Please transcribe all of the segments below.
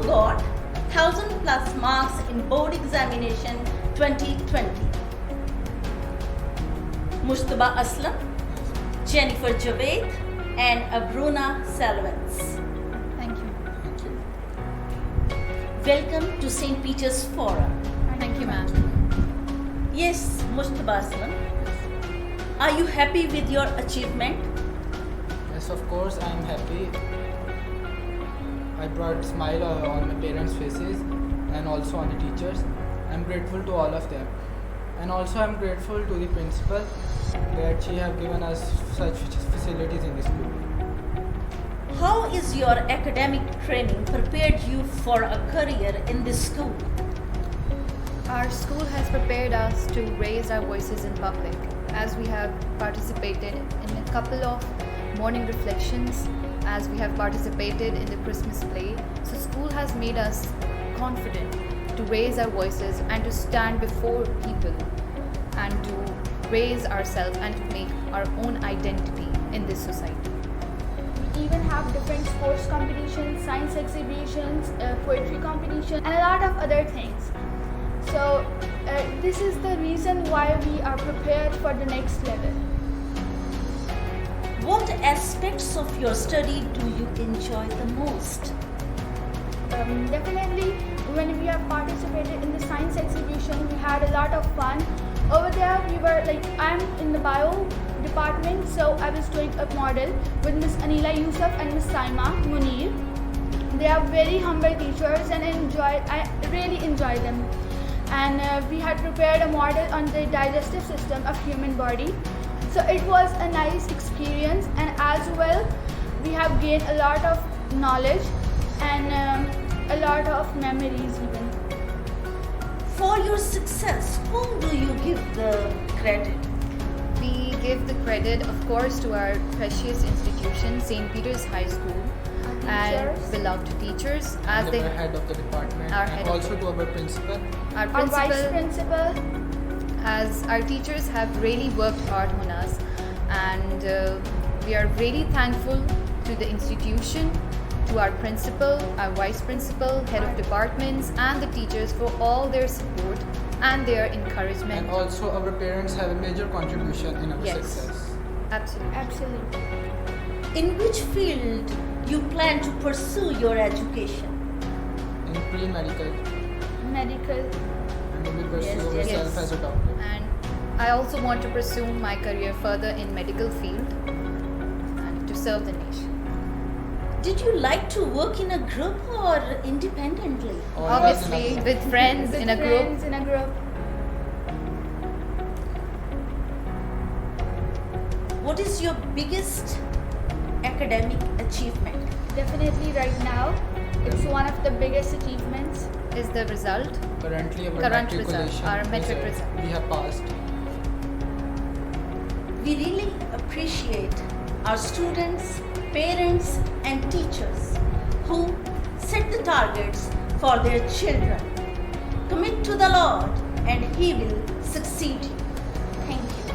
got 1000 plus marks in board examination 2020? Mushtaba Aslam, Jennifer Javed, and Abruna Salvans. Thank you. Welcome to St. Peter's Forum. Thank you, ma'am. Yes, Mushtaba Aslam. Are you happy with your achievement? Yes, of course, I am happy. I brought smile on my parents' faces and also on the teachers. I am grateful to all of them. And also I am grateful to the principal that she have given us such facilities in the school. How is your academic training prepared you for a career in this school? Our school has prepared us to raise our voices in public, as we have participated in a couple of morning reflections, as we have participated in the Christmas play. So school has made us confident to raise our voices and to stand before people and to raise ourselves and to make our own identity in this society. We even have different sports competitions, science exhibitions, poetry competition, and a lot of other things. So this is the reason why we are prepared for the next level. What aspects of your study do you enjoy the most? Definitely, when we have participated in the science exhibition, we had a lot of fun. Over there, we were like, I'm in the bio department, so I was doing a model with Miss Anila Yusuf and Miss Saima Munir. They are very humble teachers, and I really enjoy them. And we had prepared a model on the digestive system of human body. So it was a nice experience, and as well, we have gained a lot of knowledge and a lot of memories even. For your success, whom do you give the credit? We give the credit, of course, to our precious institution, St. Peter's High School, and teachers. beloved teachers, as And they, our head of the department Our and head of also to our principal. our Our vice principal, principal, as our teachers have really worked hard on us, and we are really thankful to the institution, to our principal, our vice principal, head of departments, and the teachers for all their support and their encouragement. And also our parents have a major contribution in our Yes. success. Absolutely. absolutely. In which field you plan to pursue your education? In pre-medical, Medical. and we will pursue Yes, ourselves yes. as a doctor. And I also want to pursue my career further in medical field and to serve the nation. Did you like to work in a group or independently? Always Obviously, in a- with friends With in a group. friends in a group. What is your biggest academic achievement? Definitely right now, it's one of the biggest achievements. Is the result. Currently our Current result, matriculation our metric result. we have passed. We really appreciate our students, parents, and teachers who set the targets for their children. Commit to the Lord, and He will succeed you. Thank you.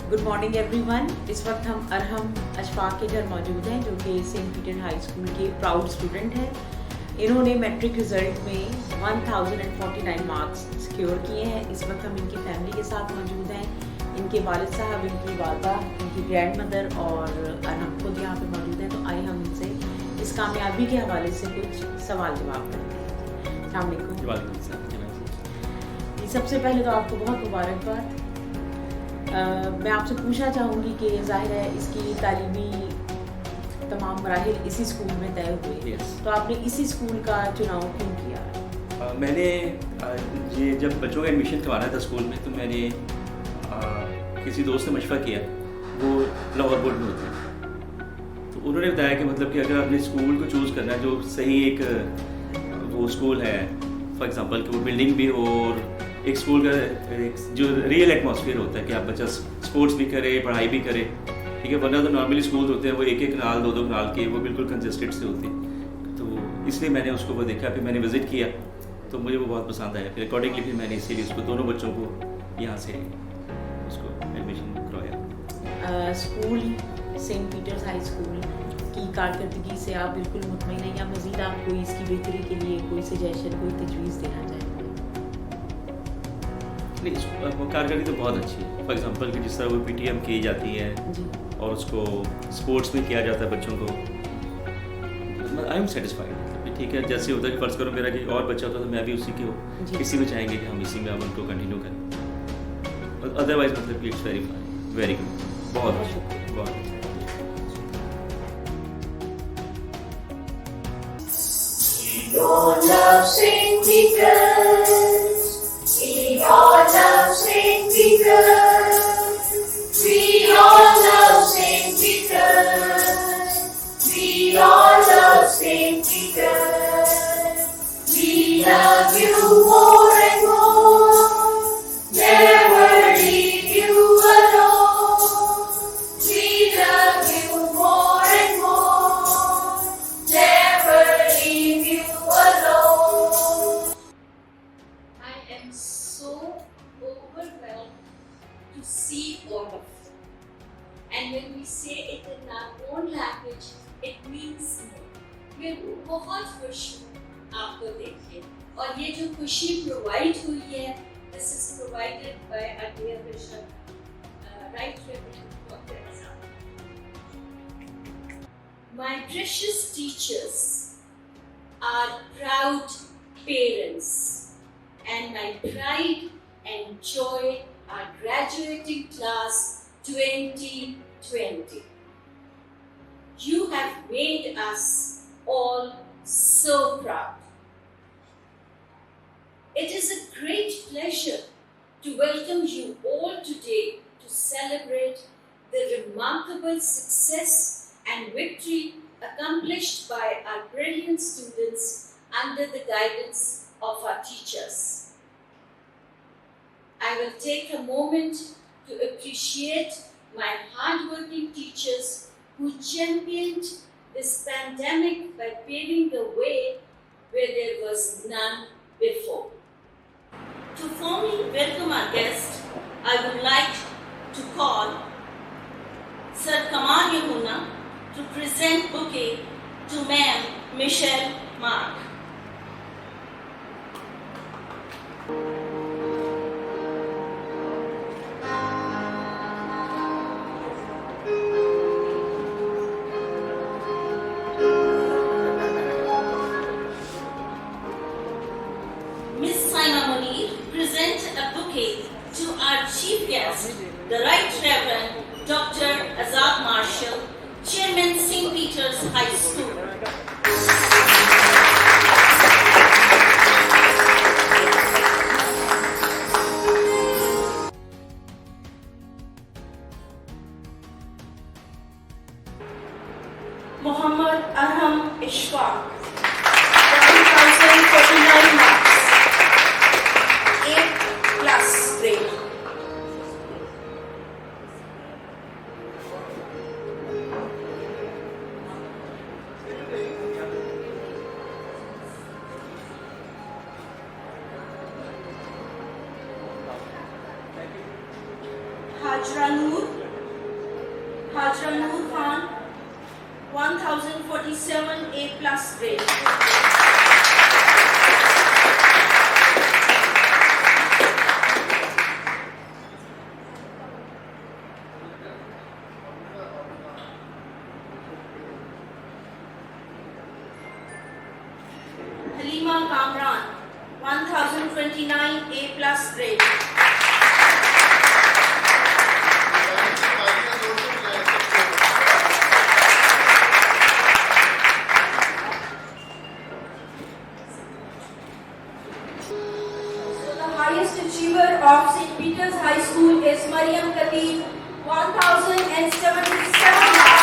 Good morning everyone. इस वक्त हम अरहम अशफाक के घर मौजूद हैं, जो कि Saint Peter high school के प्राउड स्टूडेंट हैं। इन्होंने मैट्रिक रिजल्ट में 1049 मार्क्स सिक्योर किए हैं। इस वक्त हम इनकी फैमिली के साथ मौजूद हैं। इनके वालिद साहब, इनकी वालदा, इनकी ग्रैंड मदर और अरहम खुद यहाँ पे मौजूद हैं। तो आइए हम इनसे इस कामयाबी के हवाले से कुछ सवाल जवाब करते हैं। अस्सलाम वालेकुम। जी, सबसे पहले तो आपको बहुत मुबारकबाद। मैं आपसे पूछना चाहूँगी कि जाहिर है इसकी तालीमी तमाम मराहिल इसी स्कूल में तय हुए। Yes. तो आपने इसी स्कूल का चुनाव क्यों किया? मैंने ये जब बच्चों का एडमिशन करवाना था स्कूल में, तो मैंने किसी दोस्त से मशवरा किया। वो लाहौर बोर्ड में होते हैं, तो उन्होंने बताया कि मतलब कि अगर आपने स्कूल को चूज़ करना है जो सही एक वो स्कूल है, फॉर एग्जांपल कि वो बिल्डिंग भी हो और एक स्कूल का एक जो रियल एटमॉस्फेयर होता है कि आप बच्चा स्पोर्ट्स भी करे, पढ़ाई भी करे, ठीक है। वरना तो नॉर्मली स्कूल होते हैं वो एक एक कनाल, दो दो कनाल के, वो बिल्कुल कंजेस्टेड से होते हैं। तो इसलिए मैंने उसको वो देखा, फिर मैंने विज़िट किया, तो मुझे वो बहुत पसंद आया। फिर अकॉर्डिंगली फिर मैंने इसीलिए उसको दोनों बच्चों को यहाँ से उसको एडमिशन करवाया। School Saint Peter's high school की कारकर्दगी से आप बिल्कुल मुतमईन हैं या मज़ीद आप कोई इसकी बेहतरी के लिए कोई सजेशन कोई तजवीज़ देना चाहेंगे? नहीं, कारकर्दगी तो बहुत अच्छी है। फॉर एग्जांपल कि जिस तरह वो पीटीएम की जाती है जी और उसको स्पोर्ट्स में किया जाता है बच्चों को, आई एम सेटिस्फाइड। ठीक है, जैसे होता है कि फ़र्ज़ करो मेरा कि और बच्चा होता तो मैं भी उसी के हो, जी। इसी में चाहेंगे कि हम इसी में अब उनको कंटिन्यू करें। अदरवाइज मतलब कि it's very fine, very good, बहुत अच्छा, बहुत अच्छा। We all love St. Peter's. We all love St. Peter's. We all love St. Peter's. We all love St. Peter's. We love you more and more. Never leave you alone. We love you more and more. Never leave you alone. I am so overwhelmed to see all of you. And when we say it in our own language, it means more. मैं बहुत खुश हूँ आपको देख के, और ये जो खुशी प्रोवाइड हुई है, this is provided by our dear Bishop, Right Reverend Dr. Azad. My precious teachers are proud parents, and my pride and joy are graduating class 2020. You have made us all so proud. It is a great pleasure to welcome you all today to celebrate the remarkable success and victory accomplished by our brilliant students under the guidance of our teachers. I will take a moment to appreciate my hardworking teachers who championed this pandemic by paving the way where there was none before. To formally welcome our guest, I would like to call Sir Kamal Yamuna to present bouquet to Ma'am Michelle Mark. Miss Saima Munir present a bouquet to our chief guest, the Right Reverend Dr. Azad Marshall, Chairman St. Peter's High School. Muhammad Arham Ishfaq, 1049 marks, 8+ grade. Hajra Noor Khan, 1047 A+ grade. Halima Kamran, 1029 A+ grade. Highest achiever of St. Peter's High School is Mariam Khatib, 1077 marks.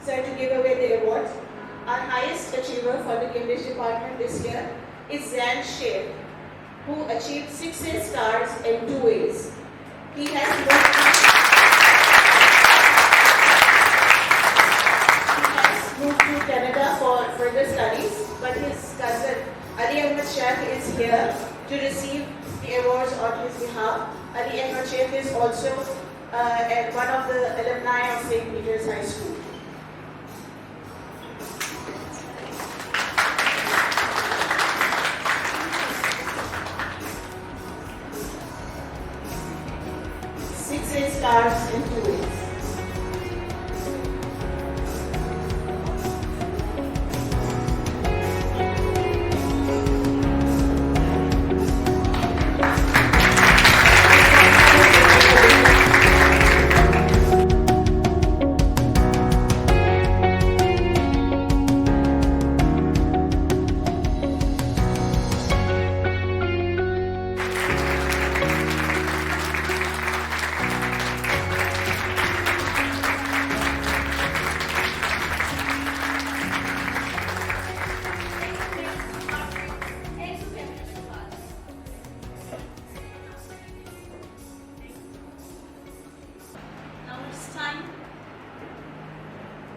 sir, to give away the awards. Our highest achiever for the English department this year is Zan Sheikh, who achieved 6 A stars in 2 A's. He has moved to Canada for further studies, but his cousin Ali Ahmed Sheikh is here to receive the awards on his behalf. Ali Ahmed Sheikh is also one of the alumni of St. Peter's High School. Six A stars in 2 A's.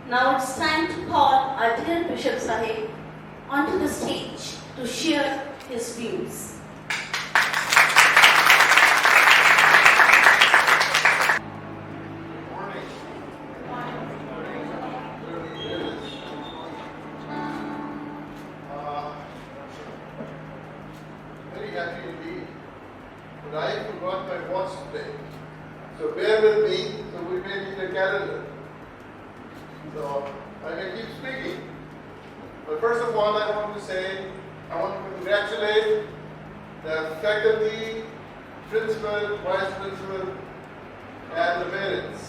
Now it's time to call our dear Bishop Sahib onto the stage to share his views. Very happy indeed. But I forgot my watch today. So bear with me, so we may need a calendar. So I may keep speaking. But first of all, I want to congratulate the faculty, principal, vice principal, and the parents.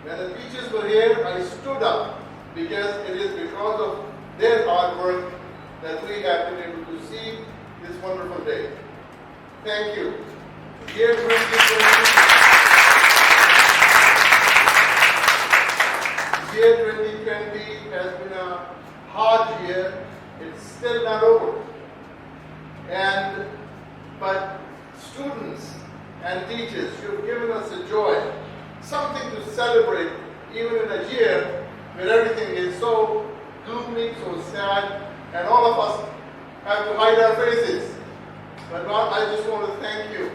When the teachers were here, I stood up because it is because of their hard work that we have been able to see this wonderful day. Thank you. Year 2020 has been a hard year. It's still not over. But students and teachers, you've given us a joy, something to celebrate even in a year where everything is so gloomy, so sad, and all of us have to hide our faces. But God, I just want to thank you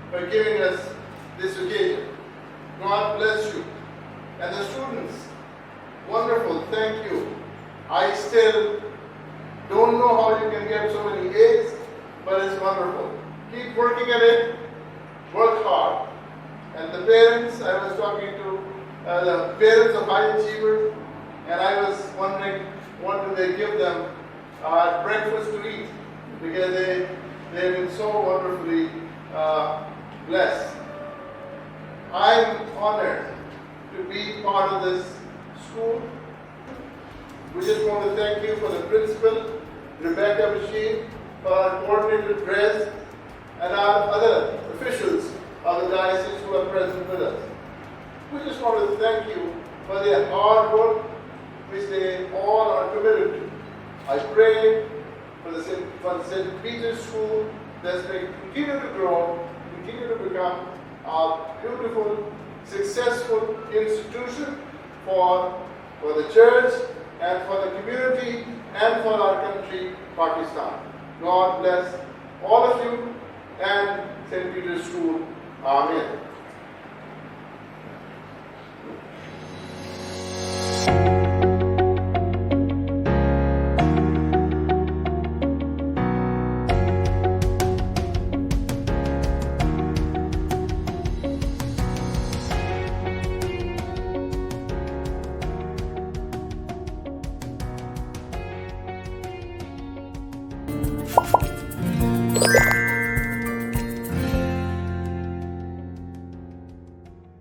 for giving us this occasion. God bless you. And the students, wonderful, thank you. I still don't know how you can get so many A's, but it's wonderful. Keep working at it, work hard. And the parents, I was talking to the parents of high achievers, and I was wondering what do they give them breakfast to eat, because they've been so wonderfully blessed. I'm honored to be part of this school. We just want to thank you for the principal, Rebecca Bashir, for our coordinator, Drez, and our other officials of the diocese who are present with us. We just want to thank you for their hard work, which they all are committed to. I pray for the St. Peter's School that may continue to grow, continue to become a beautiful, successful institution for the church and for the community and for our country, Pakistan. God bless all of you and St. Peter's School. Amen.